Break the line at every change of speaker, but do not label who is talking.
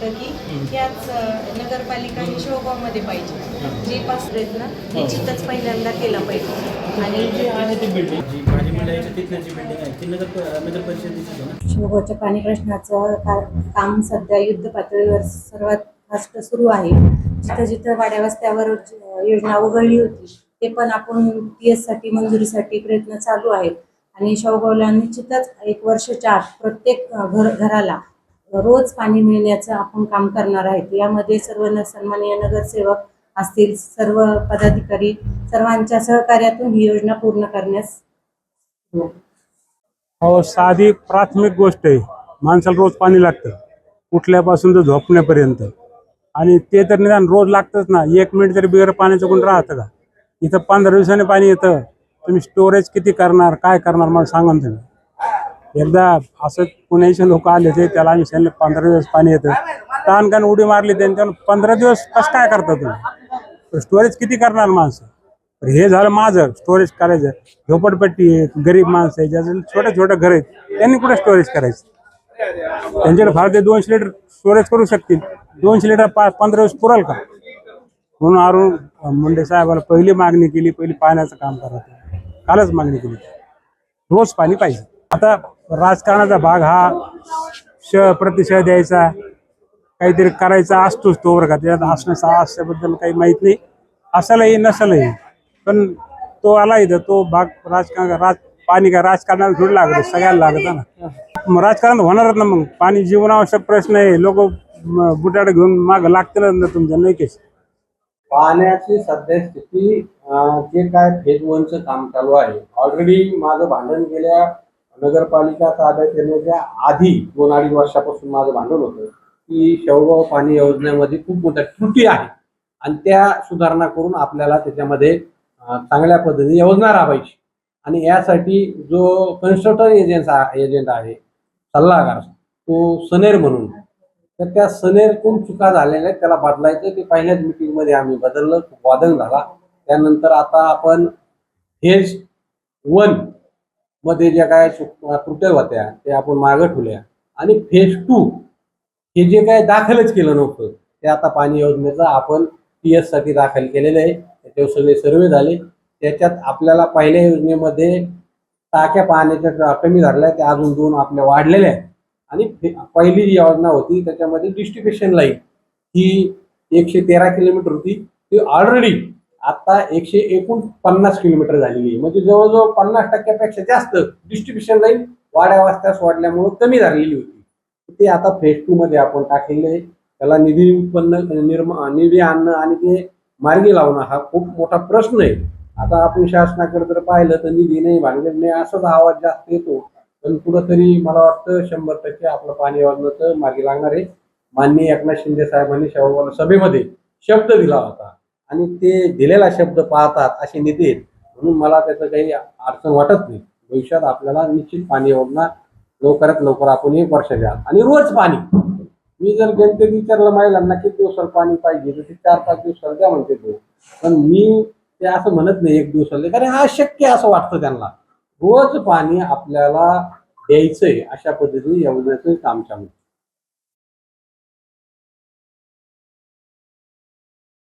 होतं की याच नगरपालिका ही शिवगावमध्ये पाहिजे. जे पास प्रयत्न निश्चितच पहिल्यांदा केला पाहिजे. आणि
जे आहे ते बिल्डिंग जी भाजी मंडळाची तिथलं जी बिल्डिंग आहे ती नगर परिषदेची आहे ना.
शिवगावच्या पाणी प्रश्नाचं काम सध्या युद्ध पातळीवर सर्वात फास्ट सुरू आहे. जिथं जिथं वाड्या वस्त्यावर योजना उघडली होती ते पण आपण PS साठी मंजुरीसाठी प्रयत्न चालू आहेत. आणि शेवगावला निश्चितच 1 वर्षाच्या आत प्रत्येक घराला रोज पाणी मिळण्याचं आपण काम करणार आहेत. यामध्ये सर्व सन्माननीय नगरसेवक असतील, सर्व पदाधिकारी सर्वांच्या सहकार्यातून ही योजना पूर्ण करण्यास
हो, साधी प्राथमिक गोष्ट आहे. माणसाला रोज पाणी लागतं, उठल्यापासून तर झोपण्यापर्यंत. आणि ते तर निदान रोज लागतंच ना. 1 मिनिट तरी बिगर पाण्याचं कोण राहतं का? इथं 15 दिवसांनी पाणी येतं. तुम्ही स्टोरेज किती करणार, काय करणार मला सांगा ना तुम्ही. एकदा असं पुण्याचे लोक आले होते, त्याला आम्ही सांगितलं 15 दिवस पाणी येतं. ताणकान उडी मारली त्यांच्यावर. 15 दिवस कसं काय करता तुम्ही? स्टोरेज किती करणार माणसं? तर हे झालं माझं स्टोरेज करायचं. झोपडपट्टी आहे, गरीब माणसं आहे, ज्याचं छोटे छोटे घर आहेत, त्यांनी कुठे स्टोरेज करायचं? त्यांच्याकडे फार ते 200 लिटर स्टोरेज करू शकतील. 200 लिटर 15 दिवस पुरेल का? म्हणून अरुण मुंडे साहेबाला पहिली मागणी केली, पहिली पाण्याचं काम करायचं. कालच मागणी केली, रोज पाणी पाहिजे. आता राजकारणाचा भाग हा प्रतिशय द्यायचा, काहीतरी करायचा असतोच तो वर्गात. त्यात असण्याबद्दल काही माहीत नाही, असायलाही नसायलाही. पण तो आला इथं, तो भाग पाणी काय राजकारणाला थोडं लागतं, सगळ्याला लागतं ना. मग राजकारण होणारच ना. मग पाणी जीवनावश्यक प्रश्न आहे. लोक बुटाडे घेऊन मागं लागतील ना तुमच्या, नाही केस.
पाण्याची सध्या स्थिती जे काय फेज 1चं काम चालू आहे, ऑलरेडी माझं भांडण गेल्या नगरपालिका ताब्यात येण्याच्या आधी 2-2.5 वर्षापासून माझं भांडण होतं की शेवगाव पाणी योजनेमध्ये खूप मोठ्या त्रुटी आहे आणि त्या सुधारणा करून आपल्याला त्याच्यामध्ये चांगल्या पद्धतीने योजना राबवायची. आणि यासाठी जो कन्स्ट्रक्टर एजंट आहे, सल्लागार, तो सनेर म्हणून, तर त्या सनेरतून चुका झालेल्या त्याला बदलायचं. ते पहिल्याच मिटिंगमध्ये आम्ही बदललं, खूप वादन झाला. त्यानंतर आता आपण फेज 1 मध्ये ज्या काय त्रुट्या होत्या ते आपण मागं ठेवल्या आणि फेज 2 हे जे काय दाखलच केलं नव्हतं ते आता पाणी योजनेचं आपण PS साठी दाखल केलेलं आहे. त्याच्यावर सगळे सर्वे झाले. त्याच्यात आपल्याला पहिल्या योजनेमध्ये टाक्या पाण्याच्या कमी झालेल्या, त्या अजून 2 आपल्या वाढलेल्या आहेत. आणि पहिली जी योजना होती त्याच्यामध्ये डिस्ट्रीब्युशन लाईन ही 113 किलोमीटर होती, ती ऑलरेडी आता 149 किलोमीटर झालेली आहे. म्हणजे जवळजवळ 50% जास्त डिस्ट्रीब्युशन लाईन वाड्या वस्त्यास वाढल्यामुळे कमी झालेली होती. ते आता फेज 2 मध्ये आपण टाकलेले आहे. त्याला निधी आणणं आणि ते मार्गी लावणं हा खूप मोठा प्रश्न आहे. आता आपण शासनाकडे जर पाहिलं तर निधी नाही, भांडवल नाही, असाच आवाज जास्त येतो. पण कुठंतरी मला वाटतं 100% आपलं पाणी योजनेचं मार्गी लागणार आहे. माननीय एकनाथ शिंदे साहेबांनी शेवगाव सभेमध्ये शब्द दिला होता आणि ते दिलेला शब्द पाहतात असे नेते आहेत. म्हणून मला त्याचं काही अडचण वाटत नाही. भविष्यात आपल्याला निश्चित पाणी योजना लवकरात लवकर आपण 1 वर्षाच्या आत आणि रोज पाणी. मी जर जनतेने विचारलं महिलांना किती दिवसाला पाणी पाहिजे तर ते 4-5 दिवसाला द्या म्हणते तो. पण मी ते असं म्हणत नाही 1 दिवसाला, कारण हा अशक्य असं वाटतं त्यांना. रोज पाणी आपल्याला द्यायचंय अशा पद्धतीने योजनेचं काम चालू.